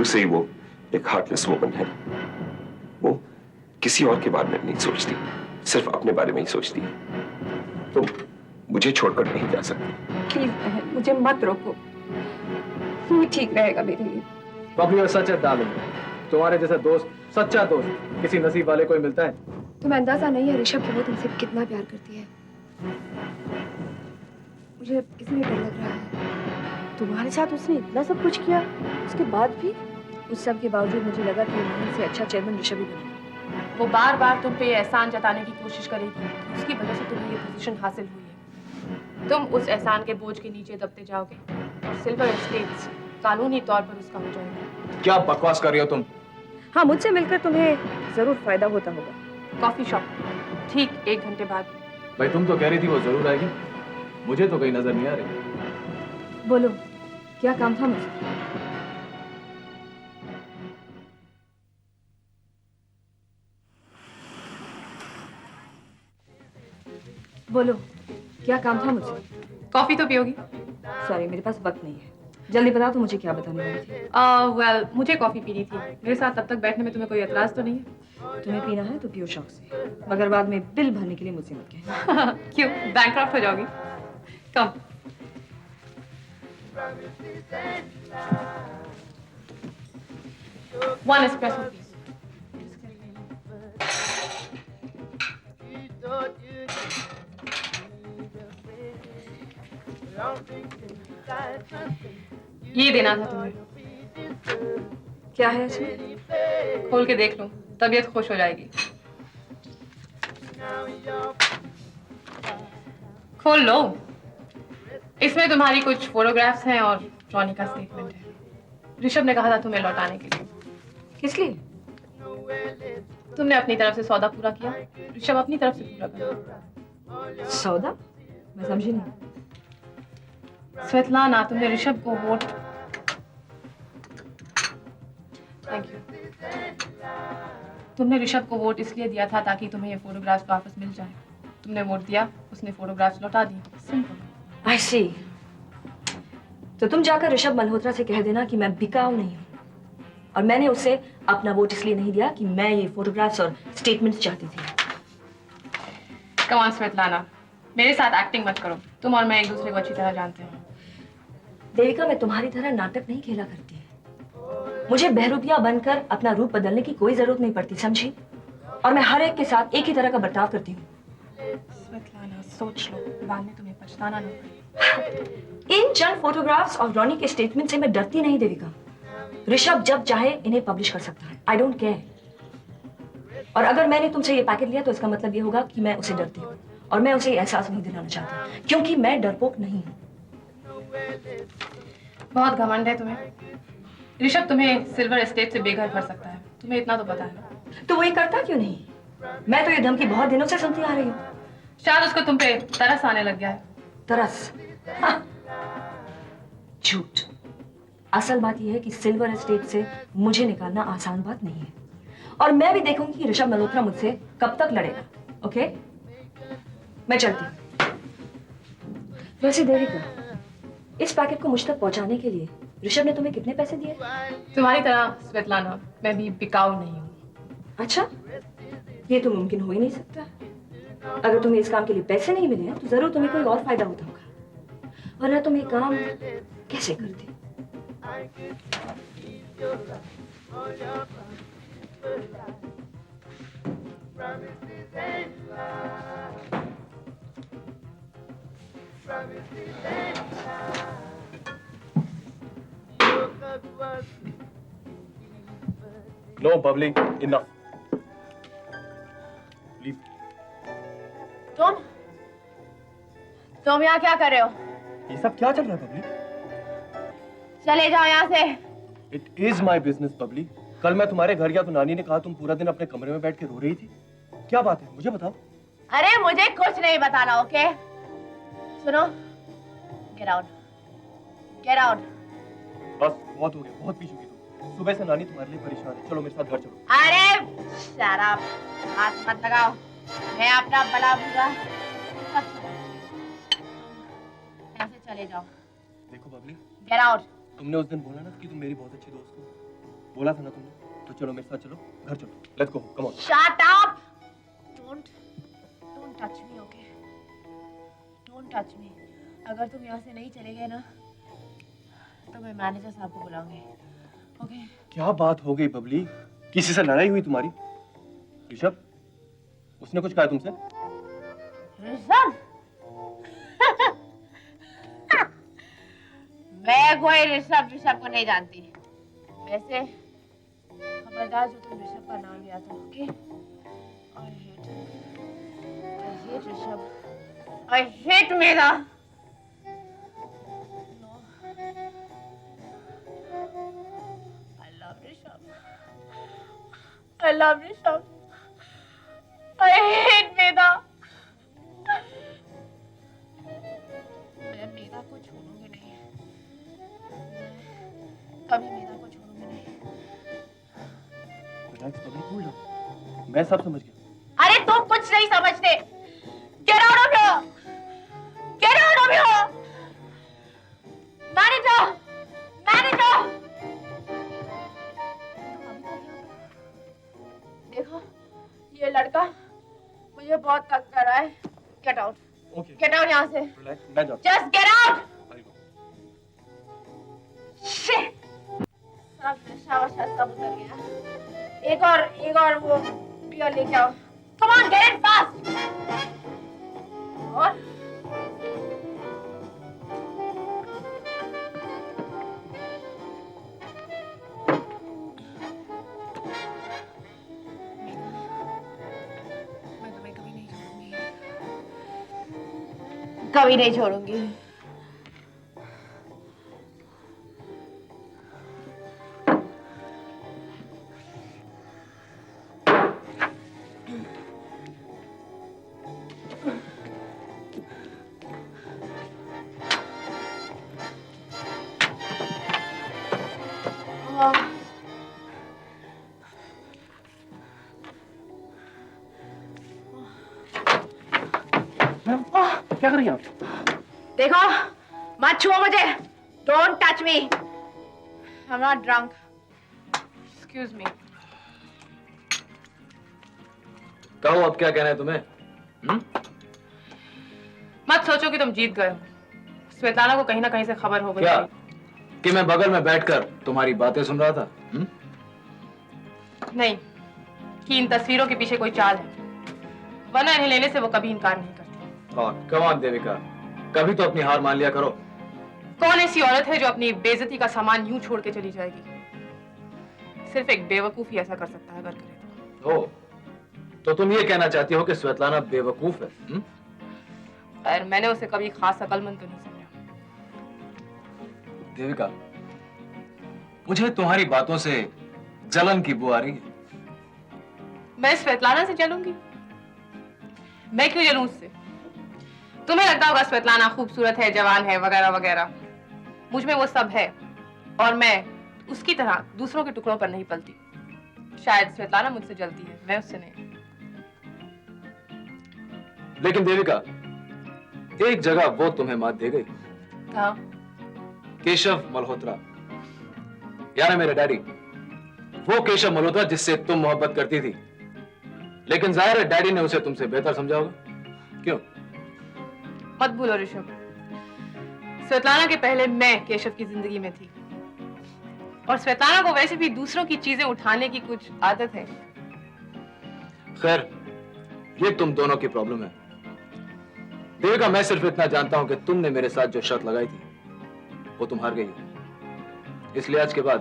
से ही वो एक हार्टलेस वुमन है। वो किसी और के बारे में नहीं सोचती, सिर्फ अपने बारे में ही सोचती है। तुम मुझे छोड़कर नहीं जा सकती। प्लीज बहन, मुझे मत रोको, ये ठीक रहेगा मेरे लिए। बबली और सच है डार्लिंग, तुम्हारे जैसा दोस्त, सच्चा दोस्त किसी नसीब वाले को ही मिलता है। तुम्हें अंदाजा नहीं है ऋषभ कि वो तुमसे कितना प्यार करती है। मुझे इसलिए डर लग रहा है। तुम्हारे साथ उसने इतना सब कुछ किया, उसके बाद भी? उस सब के बावजूद मुझे लगा कि मोहन से अच्छा चेयरमैन ऋषभ ही बनेगा। वो बार बार तुम पे एहसान जताने की कोशिश करेगी, उसकी वजह से तुम्हें ये पोजीशन हासिल हुई है। तुम उस एहसान के बोझ के नीचे दबते जाओगे और सिल्वर एस्टेट्स कानूनी तौर पर उसका हो जाएगा। क्या बकवास कर रही हो तुम? हाँ, मुझसे मिलकर तुम्हें जरूर फायदा होता होगा। कॉफी शॉप ठीक 1 घंटे बाद। भाई तुम तो कह रही थी वो जरूर आएगी, मुझे तो कहीं नजर नहीं आ रही। बोलो, क्या काम था मुझसे? बोलो, क्या काम था मुझसे? कॉफी तो पियोगी? सॉरी, मेरे पास वक्त नहीं है। जल्दी बताओ तो मुझे क्या बताने वाली थी। वेल, मुझे कॉफी पीनी थी। मेरे साथ तब तक बैठने में तुम्हें कोई एतराज तो नहीं है? तुम्हें पीना है तो पियो शौक से, मगर बाद में बिल भरने के लिए मुझसे मत कहना। क्यों, बैंकक्रप्ट हो जाओगी? कम। One espresso, please. ये देना था तुम्हें। क्या है इसमें? खोल के देख लो, तबीयत खुश हो जाएगी। खोल लो। इसमें तुम्हारी कुछ फोटोग्राफ्स हैं और जॉनी का स्टेटमेंट है। ऋषभ ने कहा था तुम्हें लौटाने के लिए। किस लिए? तुमने अपनी तरफ से सौदा पूरा किया, ऋषभ अपनी तरफ से पूरा करा। सौदा? मैं समझी नहीं। स्वेतलाना, तुमने ऋषभ को वोट, थैंक यू, तुमने ऋषभ को वोट इसलिए दिया था ताकि तुम्हें ये फोटोग्राफ्स वापस मिल जाए। तुमने वोट दिया, उसने फोटोग्राफ्स लौटा दी। सिंपल। आई सी। तो तुम जाकर ऋषभ मल्होत्रा से कह देना कि मैं बिकाऊ नहीं हूँ और मैंने उसे अपना वोट इसलिए नहीं दिया कि मैं ये फोटोग्राफ्स और स्टेटमेंट्स चाहती थी। कम ऑन स्वेतलाना, मेरे साथ एक्टिंग मत करो। तुम और मैं एक दूसरे को अच्छी तरह जानते हैं। देविका, मैं तुम्हारी तरह नाटक नहीं खेला करती है। मुझे बहरूपिया बनकर अपना रूप बदलने की कोई जरूरत नहीं पड़ती, समझी? और मैं हर एक के साथ एक ही तरह का बर्ताव करती हूँ। स्वेतलाना, सोच लो, बाद में तुम्हें पछताना न पड़े। इन चंद फोटोग्राफ्स और रॉनी के स्टेटमेंट से मैं डरती नहीं देविका। ऋषभ जब चाहे इन्हें पब्लिश कर सकता है। I don't care. और अगर मैंने तुमसे ये पैकेट लिया तो इसका मतलब ये होगा कि मैं उसे डरती हूँ और मैं उसे एहसास नहीं दिलाना चाहती क्योंकि मैं डरपोक नहीं हूँ। बहुत घमंड है तुम्हें। ऋषभ तुम्हें सिल्वर एस्टेट से बेघर कर सकता है, तुम्हें इतना तो पता है ना? तो वो ये करता क्यों नहीं? मैं तो ये धमकी बहुत दिनों से सुनती आ रही हूँ। शायद उसको तुम पे तरस आने लग गया है। तरस? हाँ। झूठ। असल बात यह है कि सिल्वर एस्टेट से मुझे निकालना आसान बात नहीं है और मैं भी देखूंगी कि ऋषभ मल्होत्रा मुझसे कब तक लड़ेगा। ओके, मैं चलती हूँ। वैसे देविका, इस पैकेट को मुझ तक पहुंचाने के लिए ऋषभ ने तुम्हें कितने पैसे दिए? तुम्हारी तरह स्वेतलाना, मैं भी बिकाऊ नहीं हूँ। अच्छा, ये तो मुमकिन हो ही नहीं सकता। अगर तुम्हें इस काम के लिए पैसे नहीं मिले हैं तो जरूर तुम्हें कोई और फायदा होता होगा, वरना तुम ये काम कैसे करते? No Bubbly, enough. लीव। तुम यहाँ क्या कर रहे हो? ये सब क्या चल रहा है बबली? चले जाओ यहाँ से। It is my business Babli. कल मैं तुम्हारे घर गया तो नानी ने कहा तुम पूरा दिन अपने कमरे में बैठ के रो रही थी। क्या बात है, मुझे बताओ। अरे मुझे कुछ नहीं बताना, ओके? सुनो, गेट आउट, गेट आउट। बस बहुत हो गया, बहुत पी चुकी तुम। सुबह से नानी तुम्हारे लिए परेशान है। चलो मेरे साथ घर चलो। अरे शराब हाथ मत लगाओ, मैं अपना भला बुरा यहाँ से चले जाओ। देखो बबली, गेट आउट। तुमने उस दिन बोला ना कि तुम मेरी बहुत अच्छी दोस्त हो। बोला था ना तुमने, तो चलो मेरे साथ चलो, घर चलो, let's go, come on. Shut up! Don't touch me, okay? Don't touch me. अगर तुम यहाँ से नहीं चले गए ना, तो मैं मैनेजर साहब को बुलाऊंगी, okay? क्या बात हो गई बबली? किसी से लड़ाई हुई तुम्हारी? ऋषभ, उसने कुछ कहा तुमसे? ऋषभ? मैं कोई ऋषभ को नहीं जानती। वैसे खबरदार जो तुम ऋषभ का नाम लिया था, okay? I hate Rishabh. I hate मेरा। No. I love Rishabh. I love Rishabh. I hate मेरा। मैं मेरा को छोड़ूंगी नहीं। कभी मेरा को छोड़ूंगी नहीं। Relax Babli, cool down. मैं सब समझ गया। अरे तुम कुछ नहीं समझते। Get out of here! Get out of here! Manager! Manager! देखो, ये लड़का मुझे बहुत तंग कर रहा है। Get out! Okay, Get out यहाँ से। रिलैक्स, मैं जाता Just get out! हूँ। Shit! सब नशा वशा सब उतर गया। एक और वो बियर लेके आओ। Come on, get it fast! और मैं तुम्हें कभी नहीं छोड़ूंगी। कभी नहीं छोड़ूंगी। क्या कर रही हैं आप? देखो, मत छुओ मुझे। Don't touch me. I'm not drunk. Excuse me. कहो अब क्या कहना है तुम्हें? मत सोचो कि तुम जीत गए हो। स्वेताना को कहीं ना कहीं से खबर हो गई क्या? थी। कि मैं बगल में बैठकर तुम्हारी बातें सुन रहा था? नहीं, कि इन तस्वीरों के पीछे कोई चाल है, वरना इन्हें लेने से वो कभी इनकार नहीं करती। कम ऑन देविका, कभी तो अपनी हार मान लिया करो। कौन ऐसी औरत है जो अपनी बेइज्जती का सामान यूं छोड़ के चली जाएगी? सिर्फ एक बेवकूफ ही ऐसा कर सकता है, अगर करे तो। ओ, तो तुम ये कहना चाहती हो कि स्वेतलाना बेवकूफ है? पर मैंने उसे कभी खास अक्लमंद तो नहीं समझा। देविका, मुझे तुम्हारी बातों से जलन की बू आ रही है। मैं स्वेतलाना से जलूंगी? मैं क्यों जलूं उससे? तुम्हें लगता होगा स्वेतलाना खूबसूरत है, जवान है, वगैरह वगैरह। मुझ में वो सब है, और मैं उसकी तरह दूसरों के टुकड़ों पर नहीं पलती। शायद स्वेतलाना मुझसे जलती है, मैं उससे नहीं। लेकिन देविका, एक जगह वो तुम्हें मात दे गई। कहाँ? केशव मल्होत्रा, यानी मेरे डैडी। वो केशव मल्होत्रा जिससे तुम मोहब्बत करती थी, लेकिन जाहिर है डैडी ने उसे तुमसे बेहतर समझा होगा। क्यों? मत भूलो ऋषभ, स्वेतलाना के पहले मैं केशव की जिंदगी में थी, और स्वेतलाना को वैसे भी दूसरों की चीजें उठाने की कुछ आदत है। खैर, ये तुम दोनों की प्रॉब्लम है। देविका, मैं सिर्फ इतना जानता हूं कि तुमने मेरे साथ जो शर्त लगाई थी, वो तुम हार गई। इसलिए आज के बाद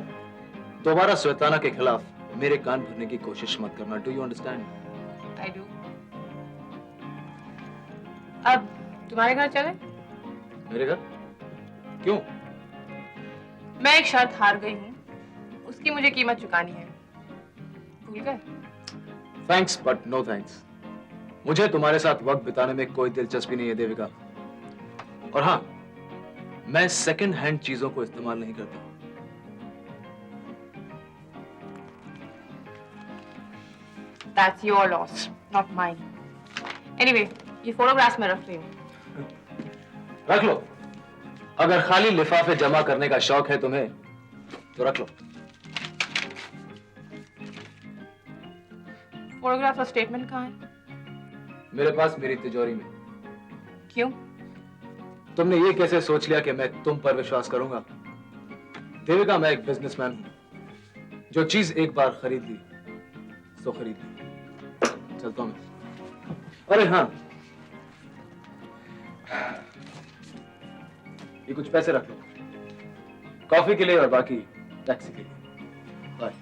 दोबारा स्वेतलाना के खिलाफ मेरे कान भरने की कोशिश मत करना। Do you understand? I do. अब तुम्हारे घर चले? मेरे घर? क्यों? मैं एक शर्त हार गई हूँ, उसकी मुझे कीमत चुकानी है। भूल गए? Thanks but no thanks. मुझे तुम्हारे साथ वक्त बिताने में कोई दिलचस्पी नहीं है देविका। और हाँ, मैं सेकंड हैंड चीजों को इस्तेमाल नहीं करता। That's your loss, not mine. Anyway, ये फोटोग्राफ्स में रख रही हूँ। रख लो। अगर खाली लिफाफे जमा करने का शौक है तुम्हें, तो रख लो। फोटोग्राफ और स्टेटमेंट कहाँ है? मेरे पास मेरी तिजोरी में। क्यों? तुमने ये कैसे सोच लिया कि मैं तुम पर विश्वास करूंगा? देविका, मैं एक बिजनेसमैन हूं। जो चीज एक बार खरीद ली सो खरीद ली। चलता हूं मैं। अरे हाँ, ये कुछ पैसे रख लो, कॉफी के लिए और बाकी टैक्सी के लिए। बाय।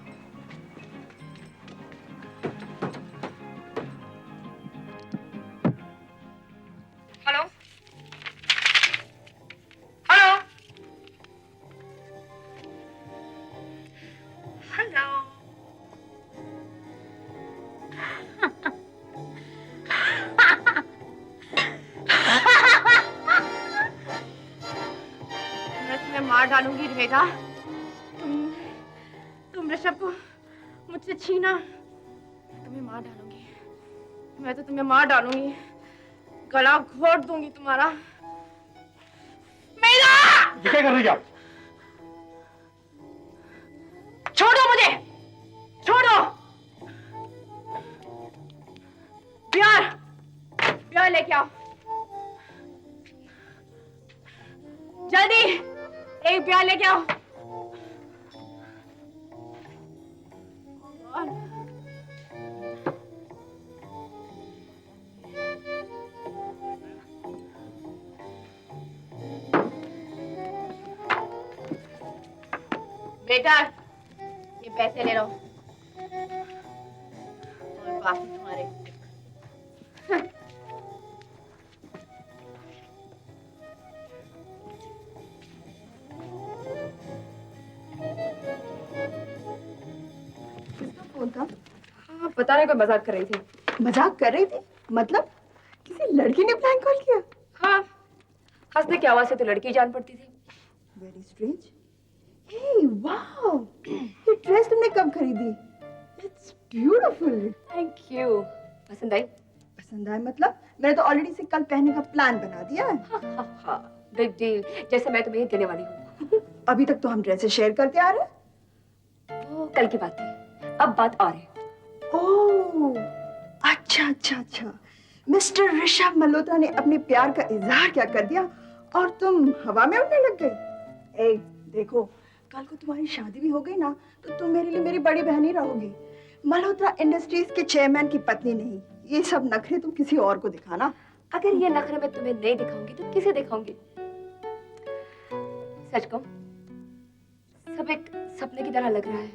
Hello hello hello. मैं तुम्हें मार डालूंगी रेगा। तुम ऋषभ को मुझसे छीना, तुम्हें मार डालूंगी। मैं तो तुम्हें मार डालूंगी, गला घोट दूंगी तुम्हारा। मेरा! ये क्या कर रही है आप? छोड़ो मुझे, छोड़ो। प्यार, प्यार लेके आओ जल्दी, एक प्यार लेके आओ। बेटा, ये पैसे ले लो और बाकी तुम्हारे। किसका फोन था? हाँ, पता नहीं, कोई मजाक कर रही थी। मजाक कर रही थी? मतलब किसी लड़की ने प्रैंक कॉल किया? हाँ, हंसने की आवाज से तो लड़की जान पड़ती थी। Very strange. हे वाओ, ये ड्रेस तुमने कब खरीदी? It's beautiful. Thank you. पसंद आई? पसंद आया मतलब? मैंने तो ऑलरेडी इसे कल पहनने का प्लान बना दिया है। हाँ, बिग डील। जैसे मैं तुम्हें ये देने वाली हूँ। अभी तक तो हम ड्रेसेस शेयर करते आ रहे हैं। वो कल की बात थी, अब बात और है। ओह, अच्छा अच्छा अच्छा। मिस्टर ऋषभ मल्होत्रा ने अपने प्यार का इजहार क्या कर दिया और तुम हवा में उड़ने लग गई। ए, देखो, कल को तुम्हारी शादी भी हो गई ना तो तुम मेरे लिए मेरी बड़ी बहन ही रहोगी, मल्होत्रा इंडस्ट्रीज के चेयरमैन की पत्नी नहीं। ये सब नखरे तुम किसी और को दिखाना। अगर ये नखरे मैं तुम्हें नहीं दिखाऊंगी तो किसे दिखाऊंगी? सच कहूं, सब एक सपने की तरह लग रहा है।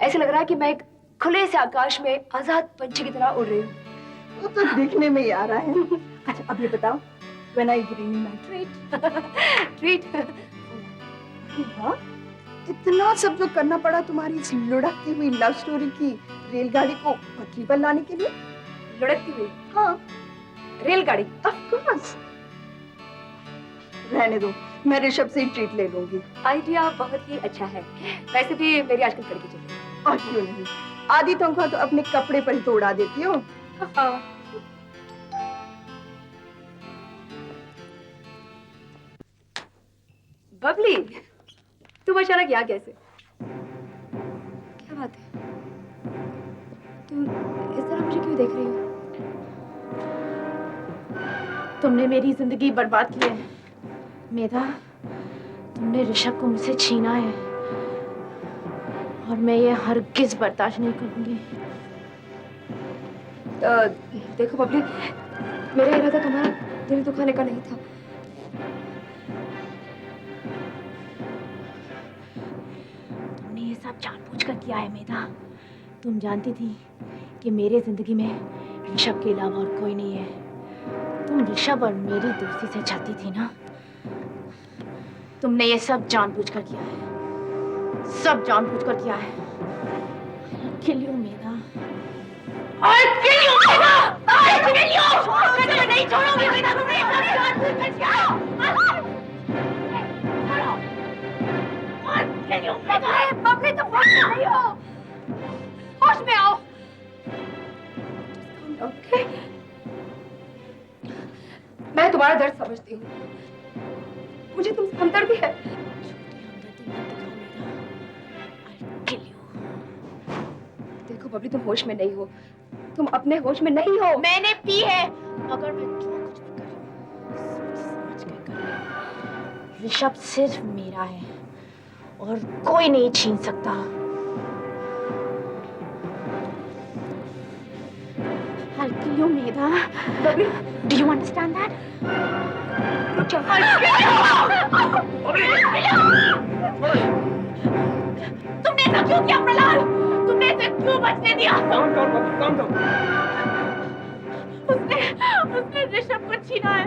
ऐसे लग रहा है कि मैं एक खुले से आकाश में आजाद पंछी की तरह उड़ रही हूँ। वो तो दिखने में ही आ रहा है। अच्छा, अब ये बताओ, when are you giving me my treat? Treat? हाँ, इतना सब जो करना पड़ा तुम्हारी इस लुढ़कती हुई लव स्टोरी की रेलगाड़ी को पटरी पर लाने के लिए? लुढ़कती हुई हाँ, रेलगाड़ी? Of course. रहने दो, मैं ऋषभ से ही ट्रीट ले लूंगी। आइडिया बहुत ही अच्छा है। वैसे भी मेरी आजकल कड़की चल रही है। और क्यों नहीं, आधी तनख्वाह तो अपने कपड़े पर ही तो उड़ा देती हो। हाँ। बबली, तुम अचानक यहाँ कैसे? क्या बात है? तुम इस तरह मुझे क्यों देख रही हो? तुमने मेरी जिंदगी बर्बाद की है मेधा। तुमने ऋषभ को मुझसे छीना है और मैं ये हरगिज बर्दाश्त नहीं करूंगी। देखो बबली, मेरा इरादा तुम्हारा दिल दुखाने का नहीं था। तुमने ये सब जानबूझकर किया है मेधा। तुम जानती थी कि मेरे जिंदगी में ऋषभ के अलावा और कोई नहीं है। तुम ऋषभ और मेरी दोस्ती से चाहती थी ना। तुमने ये सब जानबूझकर किया है, सब जानबूझकर किया है। Kill you Medha. I kill you, Medha! I kill you! मैं तुम्हें नहीं छोड़ूंगी मेधा। तुमने ये सब जानबूझकर किया है। I kill you, मेधा। बबली, तुम होश में नहीं हो। होश में आओ। Okay? मैं तुम्हारा दर्द समझती हूँ। मुझे तुमसे हमदर्दी है। देखो बबली, तुम होश में नहीं हो। तुम अपने होश में नहीं हो। मैंने पी है, मगर मैं जो कुछ भी कर रही हूँ सोच समझ के कर रही हूँ। ऋषभ सिर्फ मेरा है और कोई नहीं छीन सकता। I'll kill you, Medha. Babli, Do you understand that? रुक जाओ। तुमने ऐसा क्यों किया प्रहलाद? तुमने इसे क्यों बचने दिया? उसने ऋषभ को छीना है,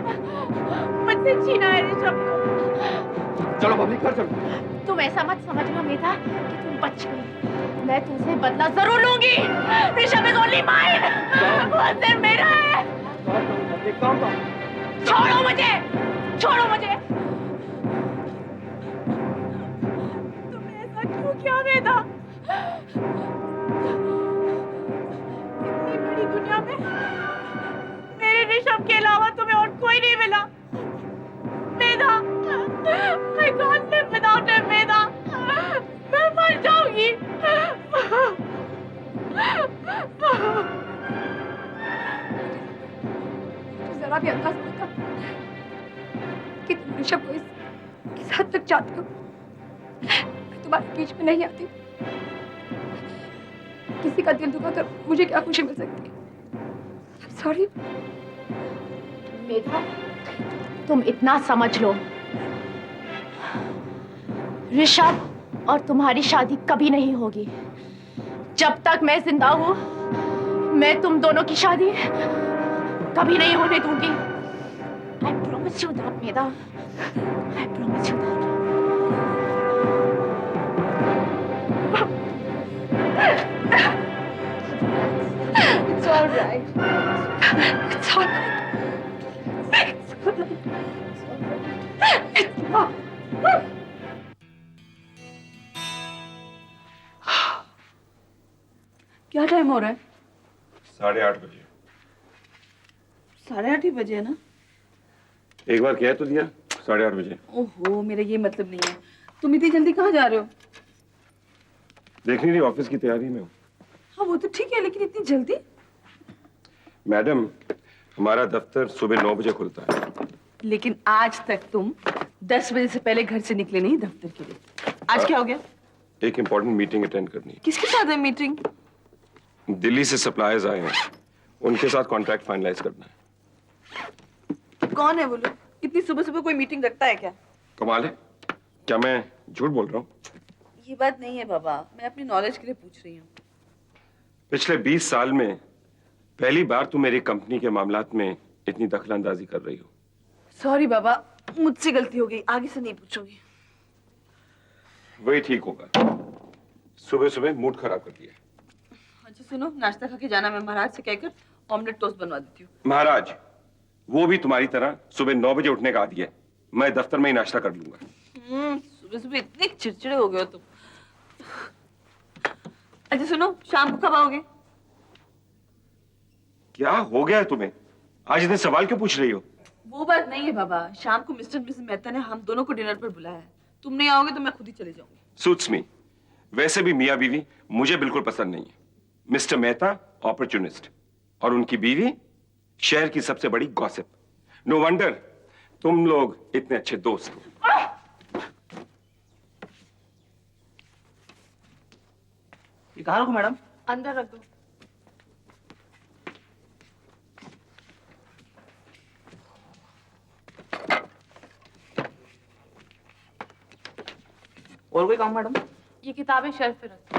मुझसे छीना है ऋषभ को। चलो बबली, घर चलो। तुम ऐसा मत समझना मेधा कि तुम बच गई। मैं तुमसे बदला जरूर लूंगी। Rishabh is only mine. वो सिर्फ मेरा है। छोड़ो मुझे, छोड़ो मुझे। तुमने ऐसा क्यों किया मेधा? इतनी बड़ी दुनिया में मेरे ऋषभ के अलावा तुम्हें और कोई नहीं मिला। मेधा, I can't live without him, मेधा। मैं मर जाऊंगी। जरा भी अंदाज नहीं था कि तुम ऋषभ को इस हद तक चाहते हो। मैं तुम्हारे बीच में नहीं आती। किसी का दिल दुखाकर मुझे क्या खुशी मिल सकती है? सॉरी मेधा, तुम इतना समझ लो, ऋषभ और तुम्हारी शादी कभी नहीं होगी। जब तक मैं जिंदा हूं, मैं तुम दोनों की शादी कभी नहीं होने दूंगी। I promise you that, Medha. I promise you that. It's all right. It's all right. It's all right. It's all right. क्या टाइम हो रहा है? 8:30 बजे। 8:30 ही बजे है ना? एक बार कह तो दिया 8:30 बजे। ओहो, मेरा ये मतलब नहीं है। तुम इतनी जल्दी कहाँ जा रहे हो? देख नहीं रही, ऑफिस की तैयारी में हूँ। हाँ वो तो ठीक है, लेकिन इतनी जल्दी? मैडम, हमारा दफ्तर सुबह 9 बजे खुलता है। लेकिन आज तक तुम 10 बजे से पहले घर से निकले नहीं दफ्तर के लिए। आज क्या हो गया? एक इम्पोर्टेंट मीटिंग अटेंड करनी है। किसके साथ है मीटिंग? दिल्ली से सप्लायर्स आए हैं, उनके साथ कॉन्ट्रैक्ट फाइनलाइज करना है। कौन है वो लोग? इतनी सुबह सुबह कोई मीटिंग रखता है क्या? कमाल है, क्या मैं झूठ बोल रहा हूँ? ये बात नहीं है बाबा, मैं अपनी नॉलेज के लिए पूछ रही हूँ। पिछले 20 साल में पहली बार तुम मेरी कंपनी के मामलात में इतनी दखलंदाजी कर रही हो। सॉरी बाबा, मुझसे गलती हो गई, आगे से नहीं पूछूंगी। वही ठीक होगा, सुबह सुबह मूड खराब कर दिया। अच्छा सुनो, नाश्ता खा के जाना, मैं महाराज से कहकर ऑमलेट टोस्ट बनवा देती हूँ। महाराज, वो भी तुम्हारी तरह सुबह 9 बजे उठने का आदी है। मैं दफ्तर में ही नाश्ता कर लूंगा। सुबह सुबह इतने चिड़चिड़े हो गए हो तुम। अच्छा सुनो, शाम को कब आओगे? क्या हो गया है तुम्हें? आज इतने सवाल क्यों पूछ रही हो? वो बात नहीं है बाबा, शाम को मिस्टर मिसेस मेहता ने हम दोनों को डिनर पर बुलाया है। तुम नहीं आओगे तो मैं खुद ही चली जाऊंगी। Suits me. वैसे भी मियाँ बीवी मुझे बिल्कुल पसंद नहीं है। मिस्टर मेहता अपॉर्चुनिस्ट और उनकी बीवी शहर की सबसे बड़ी गॉसिप। नो वंडर तुम लोग इतने अच्छे दोस्त हो। ये कहाँ रखो मैडम? अंदर रख दो। और कोई काम मैडम? ये किताबें शेल्फ पे रख दो।